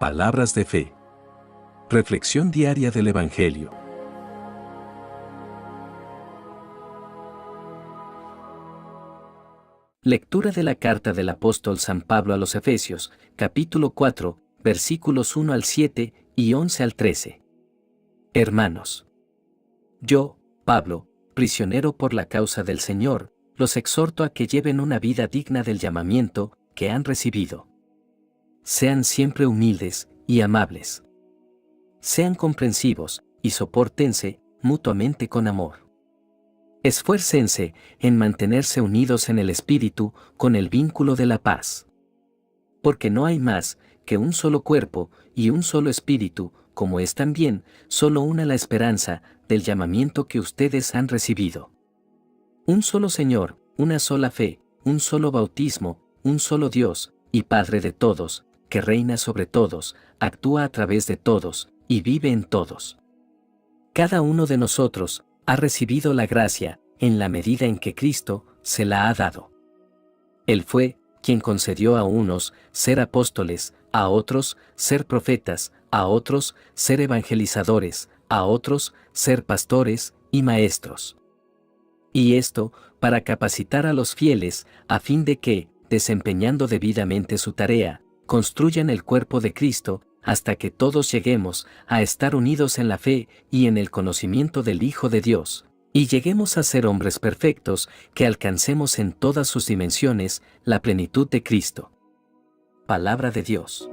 Palabras de fe. Reflexión diaria del Evangelio. Lectura de la carta del apóstol San Pablo a los Efesios, capítulo 4, versículos 1 al 7 y 11 al 13. Hermanos, yo, Pablo, prisionero por la causa del Señor, los exhorto a que lleven una vida digna del llamamiento que han recibido. Sean siempre humildes y amables. Sean comprensivos y sopórtense mutuamente con amor. Esfuércense en mantenerse unidos en el Espíritu con el vínculo de la paz. Porque no hay más que un solo cuerpo y un solo Espíritu, como es también solo una la esperanza del llamamiento que ustedes han recibido. Un solo Señor, una sola fe, un solo bautismo, un solo Dios y Padre de todos, que reina sobre todos, actúa a través de todos y vive en todos. Cada uno de nosotros ha recibido la gracia en la medida en que Cristo se la ha dado. Él fue quien concedió a unos ser apóstoles, a otros ser profetas, a otros ser evangelizadores, a otros ser pastores y maestros. Y esto para capacitar a los fieles a fin de que, desempeñando debidamente su tarea, construyan el cuerpo de Cristo, hasta que todos lleguemos a estar unidos en la fe y en el conocimiento del Hijo de Dios, y lleguemos a ser hombres perfectos, que alcancemos en todas sus dimensiones la plenitud de Cristo. Palabra de Dios.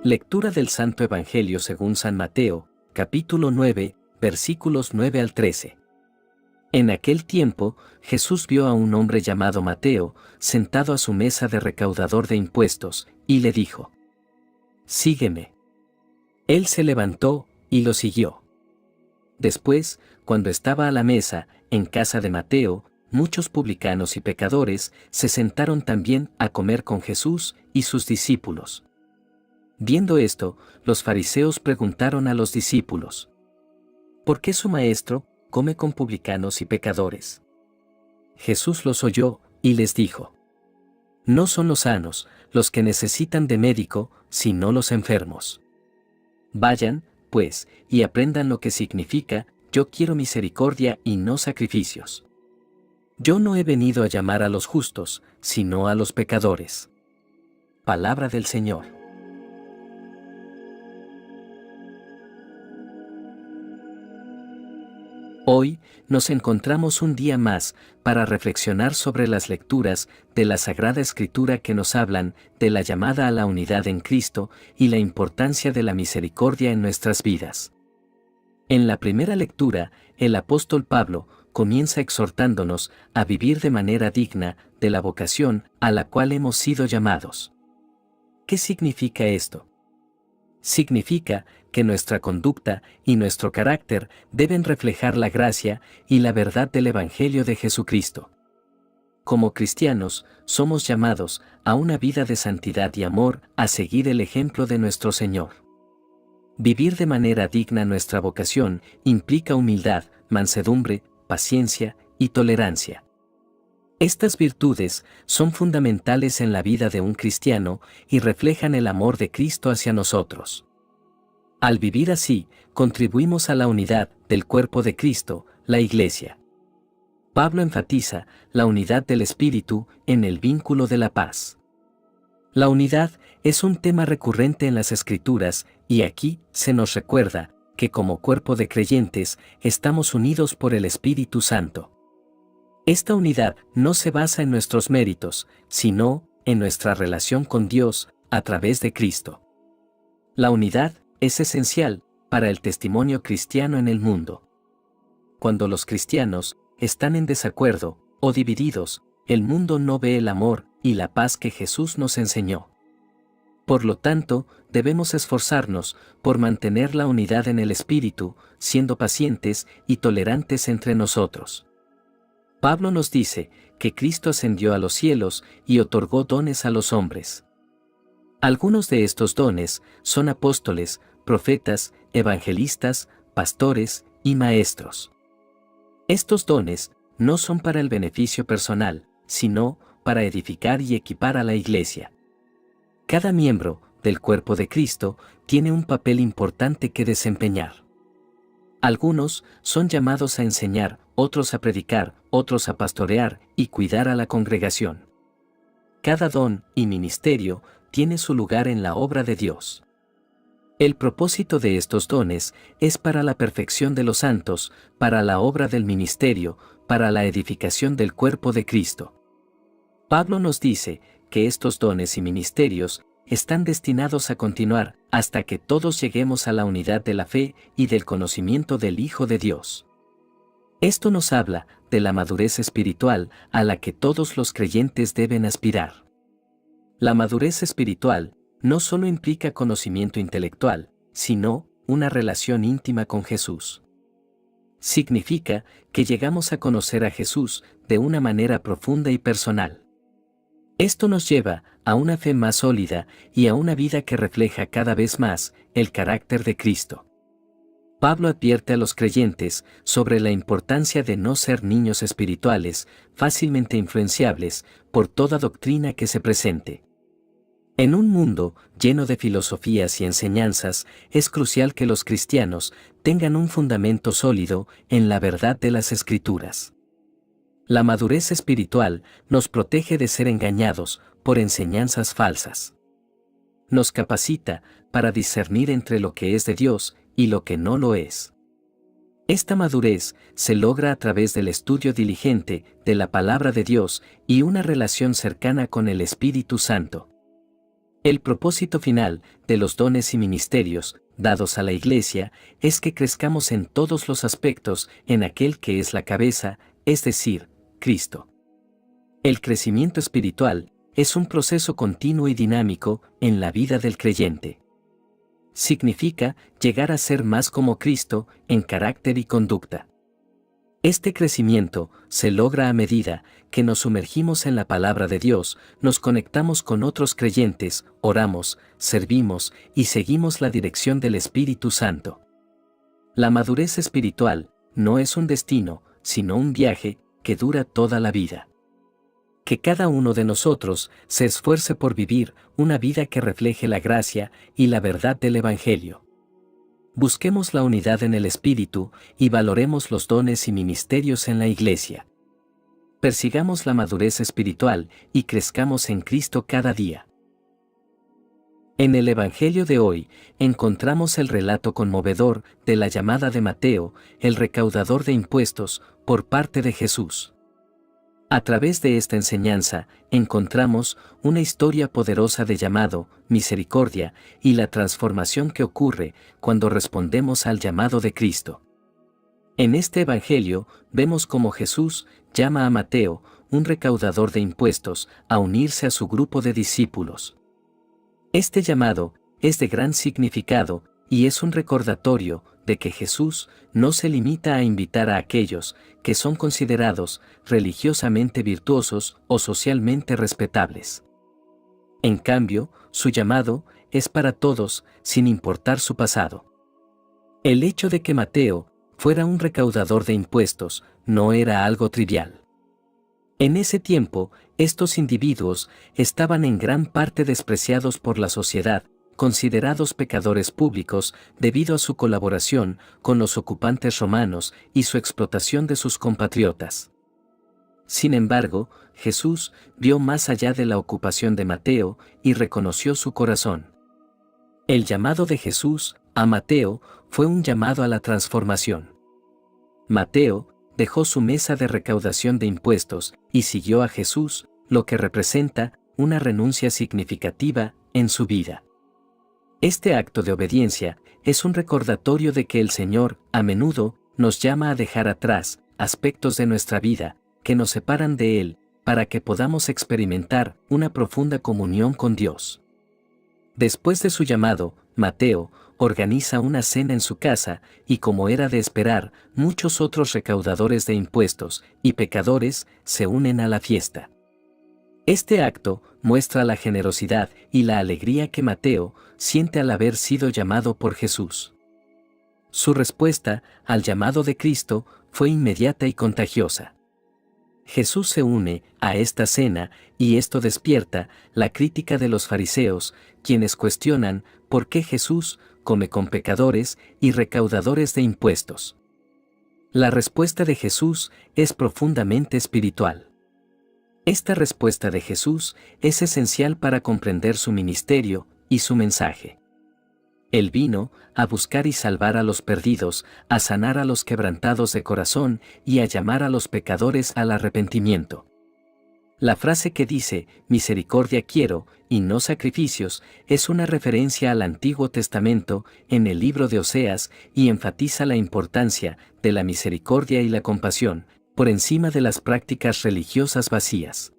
Lectura del Santo Evangelio según San Mateo, capítulo 9, versículos 9 al 13. En aquel tiempo, Jesús vio a un hombre llamado Mateo, sentado a su mesa de recaudador de impuestos, y le dijo: «Sígueme». Él se levantó y lo siguió. Después, cuando estaba a la mesa, en casa de Mateo, muchos publicanos y pecadores se sentaron también a comer con Jesús y sus discípulos. Viendo esto, los fariseos preguntaron a los discípulos: «¿Por qué su maestro come con publicanos y pecadores?». Jesús los oyó y les dijo: «No son los sanos los que necesitan de médico, sino los enfermos. Vayan, pues, y aprendan lo que significa: yo quiero misericordia y no sacrificios. Yo no he venido a llamar a los justos, sino a los pecadores». Palabra del Señor. Hoy nos encontramos un día más para reflexionar sobre las lecturas de la Sagrada Escritura que nos hablan de la llamada a la unidad en Cristo y la importancia de la misericordia en nuestras vidas. En la primera lectura, el apóstol Pablo comienza exhortándonos a vivir de manera digna de la vocación a la cual hemos sido llamados. ¿Qué significa esto? Significa que nuestra conducta y nuestro carácter deben reflejar la gracia y la verdad del Evangelio de Jesucristo. Como cristianos, somos llamados a una vida de santidad y amor, a seguir el ejemplo de nuestro Señor. Vivir de manera digna nuestra vocación implica humildad, mansedumbre, paciencia y tolerancia. Estas virtudes son fundamentales en la vida de un cristiano y reflejan el amor de Cristo hacia nosotros. Al vivir así, contribuimos a la unidad del cuerpo de Cristo, la Iglesia. Pablo enfatiza la unidad del Espíritu en el vínculo de la paz. La unidad es un tema recurrente en las Escrituras, y aquí se nos recuerda que como cuerpo de creyentes estamos unidos por el Espíritu Santo. Esta unidad no se basa en nuestros méritos, sino en nuestra relación con Dios a través de Cristo. La unidad es esencial para el testimonio cristiano en el mundo. Cuando los cristianos están en desacuerdo o divididos, el mundo no ve el amor y la paz que Jesús nos enseñó. Por lo tanto, debemos esforzarnos por mantener la unidad en el Espíritu, siendo pacientes y tolerantes entre nosotros. Pablo nos dice que Cristo ascendió a los cielos y otorgó dones a los hombres. Algunos de estos dones son apóstoles, profetas, evangelistas, pastores y maestros. Estos dones no son para el beneficio personal, sino para edificar y equipar a la Iglesia. Cada miembro del cuerpo de Cristo tiene un papel importante que desempeñar. Algunos son llamados a enseñar, otros a predicar, otros a pastorear y cuidar a la congregación. Cada don y ministerio tiene su lugar en la obra de Dios. El propósito de estos dones es para la perfección de los santos, para la obra del ministerio, para la edificación del cuerpo de Cristo. Pablo nos dice que estos dones y ministerios están destinados a continuar hasta que todos lleguemos a la unidad de la fe y del conocimiento del Hijo de Dios. Esto nos habla de la madurez espiritual a la que todos los creyentes deben aspirar. La madurez espiritual no solo implica conocimiento intelectual, sino una relación íntima con Jesús. Significa que llegamos a conocer a Jesús de una manera profunda y personal. Esto nos lleva a una fe más sólida y a una vida que refleja cada vez más el carácter de Cristo. Pablo advierte a los creyentes sobre la importancia de no ser niños espirituales, fácilmente influenciables por toda doctrina que se presente. En un mundo lleno de filosofías y enseñanzas, es crucial que los cristianos tengan un fundamento sólido en la verdad de las Escrituras. La madurez espiritual nos protege de ser engañados por enseñanzas falsas. Nos capacita para discernir entre lo que es de Dios y lo que no lo es. Esta madurez se logra a través del estudio diligente de la palabra de Dios y una relación cercana con el Espíritu Santo. El propósito final de los dones y ministerios dados a la Iglesia es que crezcamos en todos los aspectos en aquel que es la cabeza, es decir, Cristo. El crecimiento espiritual es un proceso continuo y dinámico en la vida del creyente. Significa llegar a ser más como Cristo en carácter y conducta. Este crecimiento se logra a medida que nos sumergimos en la palabra de Dios, nos conectamos con otros creyentes, oramos, servimos y seguimos la dirección del Espíritu Santo. La madurez espiritual no es un destino, sino un viaje que dura toda la vida. Que cada uno de nosotros se esfuerce por vivir una vida que refleje la gracia y la verdad del Evangelio. Busquemos la unidad en el Espíritu y valoremos los dones y ministerios en la Iglesia. Persigamos la madurez espiritual y crezcamos en Cristo cada día. En el Evangelio de hoy encontramos el relato conmovedor de la llamada de Mateo, el recaudador de impuestos, por parte de Jesús. A través de esta enseñanza encontramos una historia poderosa de llamado, misericordia y la transformación que ocurre cuando respondemos al llamado de Cristo. En este Evangelio vemos cómo Jesús llama a Mateo, un recaudador de impuestos, a unirse a su grupo de discípulos. Este llamado es de gran significado y es un recordatorio de que Jesús no se limita a invitar a aquellos que son considerados religiosamente virtuosos o socialmente respetables. En cambio, su llamado es para todos, sin importar su pasado. El hecho de que Mateo fuera un recaudador de impuestos no era algo trivial. En ese tiempo, estos individuos estaban en gran parte despreciados por la sociedad, considerados pecadores públicos debido a su colaboración con los ocupantes romanos y su explotación de sus compatriotas. Sin embargo, Jesús vio más allá de la ocupación de Mateo y reconoció su corazón. El llamado de Jesús a Mateo fue un llamado a la transformación. Mateo dejó su mesa de recaudación de impuestos y siguió a Jesús, lo que representa una renuncia significativa en su vida. Este acto de obediencia es un recordatorio de que el Señor, a menudo, nos llama a dejar atrás aspectos de nuestra vida que nos separan de Él, para que podamos experimentar una profunda comunión con Dios. Después de su llamado, Mateo organiza una cena en su casa y, como era de esperar, muchos otros recaudadores de impuestos y pecadores se unen a la fiesta. Este acto muestra la generosidad y la alegría que Mateo siente al haber sido llamado por Jesús. Su respuesta al llamado de Cristo fue inmediata y contagiosa. Jesús se une a esta cena y esto despierta la crítica de los fariseos, quienes cuestionan por qué Jesús come con pecadores y recaudadores de impuestos. La respuesta de Jesús es profundamente espiritual. Esta respuesta de Jesús es esencial para comprender su ministerio y su mensaje. Él vino a buscar y salvar a los perdidos, a sanar a los quebrantados de corazón y a llamar a los pecadores al arrepentimiento. La frase que dice, misericordia quiero, y no sacrificios, es una referencia al Antiguo Testamento en el libro de Oseas y enfatiza la importancia de la misericordia y la compasión, por encima de las prácticas religiosas vacías.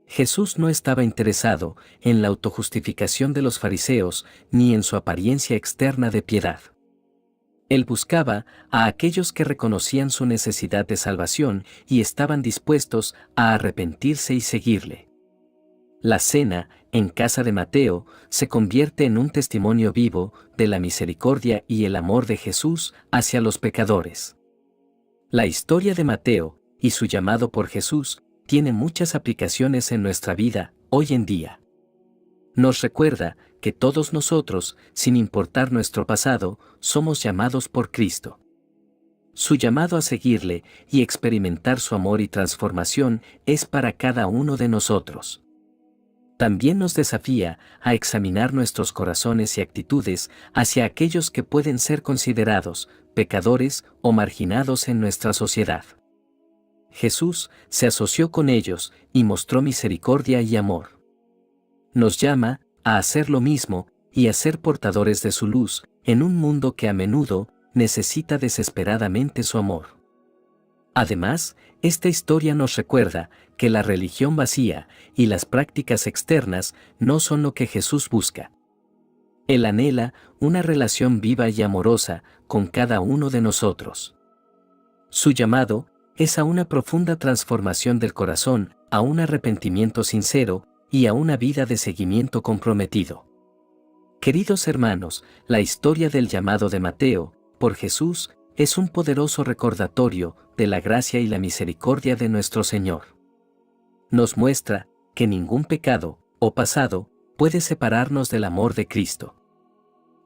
Jesús no estaba interesado en la autojustificación de los fariseos ni en su apariencia externa de piedad. Él buscaba a aquellos que reconocían su necesidad de salvación y estaban dispuestos a arrepentirse y seguirle. La cena, en casa de Mateo, se convierte en un testimonio vivo de la misericordia y el amor de Jesús hacia los pecadores. La historia de Mateo y su llamado por Jesús tiene muchas aplicaciones en nuestra vida hoy en día. Nos recuerda que todos nosotros, sin importar nuestro pasado, somos llamados por Cristo. Su llamado a seguirle y experimentar su amor y transformación es para cada uno de nosotros. También nos desafía a examinar nuestros corazones y actitudes hacia aquellos que pueden ser considerados pecadores o marginados en nuestra sociedad. Jesús se asoció con ellos y mostró misericordia y amor. Nos llama a hacer lo mismo y a ser portadores de su luz en un mundo que a menudo necesita desesperadamente su amor. Además, esta historia nos recuerda que la religión vacía y las prácticas externas no son lo que Jesús busca. Él anhela una relación viva y amorosa con cada uno de nosotros. Su llamado es a una profunda transformación del corazón, a un arrepentimiento sincero y a una vida de seguimiento comprometido. Queridos hermanos, la historia del llamado de Mateo por Jesús es un poderoso recordatorio de la gracia y la misericordia de nuestro Señor. Nos muestra que ningún pecado o pasado puede separarnos del amor de Cristo.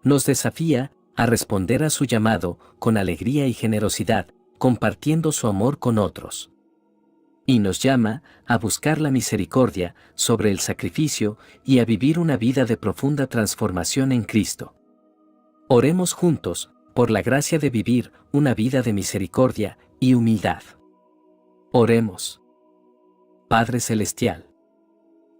Nos desafía a responder a su llamado con alegría y generosidad, compartiendo su amor con otros. Y nos llama a buscar la misericordia sobre el sacrificio y a vivir una vida de profunda transformación en Cristo. Oremos juntos por la gracia de vivir una vida de misericordia y humildad. Oremos. Padre Celestial,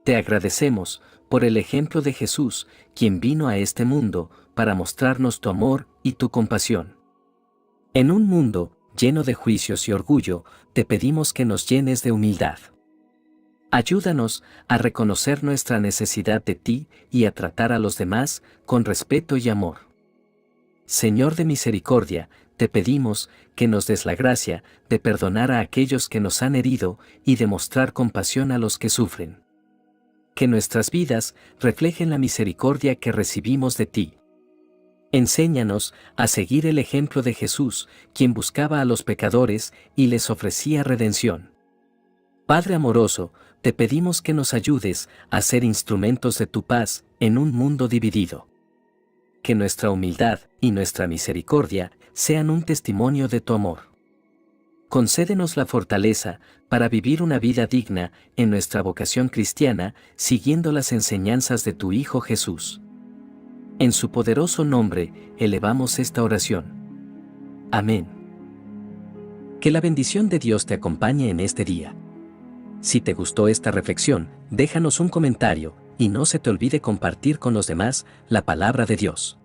te agradecemos por el ejemplo de Jesús, quien vino a este mundo para mostrarnos tu amor y tu compasión. En un mundo lleno de juicios y orgullo, te pedimos que nos llenes de humildad. Ayúdanos a reconocer nuestra necesidad de ti y a tratar a los demás con respeto y amor. Señor de misericordia, te pedimos que nos des la gracia de perdonar a aquellos que nos han herido y de mostrar compasión a los que sufren. Que nuestras vidas reflejen la misericordia que recibimos de ti. Enséñanos a seguir el ejemplo de Jesús, quien buscaba a los pecadores y les ofrecía redención. Padre amoroso, te pedimos que nos ayudes a ser instrumentos de tu paz en un mundo dividido. Que nuestra humildad y nuestra misericordia sean un testimonio de tu amor. Concédenos la fortaleza para vivir una vida digna en nuestra vocación cristiana, siguiendo las enseñanzas de tu Hijo Jesús. En su poderoso nombre, elevamos esta oración. Amén. Que la bendición de Dios te acompañe en este día. Si te gustó esta reflexión, déjanos un comentario y no se te olvide compartir con los demás la palabra de Dios.